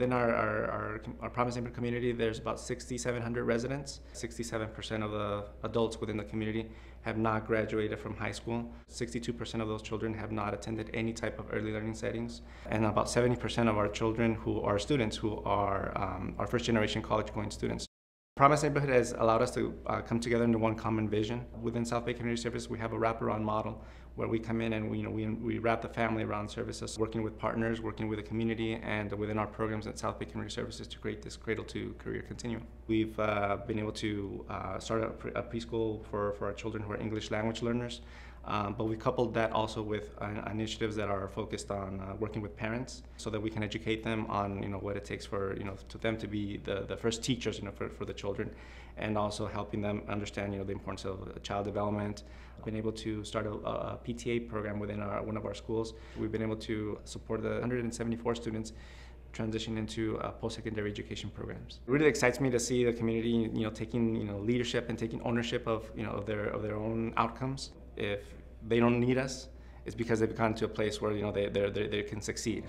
Within our Promise Neighborhood community, there's about 6,700 residents. 67% of the adults within the community have not graduated from high school. 62% of those children have not attended any type of early learning settings. And about 70% of our children who are students who are first generation college going students. Promise Neighborhood has allowed us to come together into one common vision. Within South Bay Community Service, we have a wraparound model where we come in and we wrap the family around services, working with partners, working with the community, and within our programs at South Bay Community Services to create this cradle to career continuum. We've been able to start a preschool for our children who are English language learners. But we coupled that also with initiatives that are focused on working with parents so that we can educate them on what it takes for to them to be the first teachers for the children, and also helping them understand the importance of child development. We've been able to start a PTA program within one of our schools. We've been able to support the 174 students transition into post-secondary education programs. It really excites me to see the community, taking leadership and taking ownership of their own outcomes. If they don't need us, it's because they've gotten to a place where they can succeed.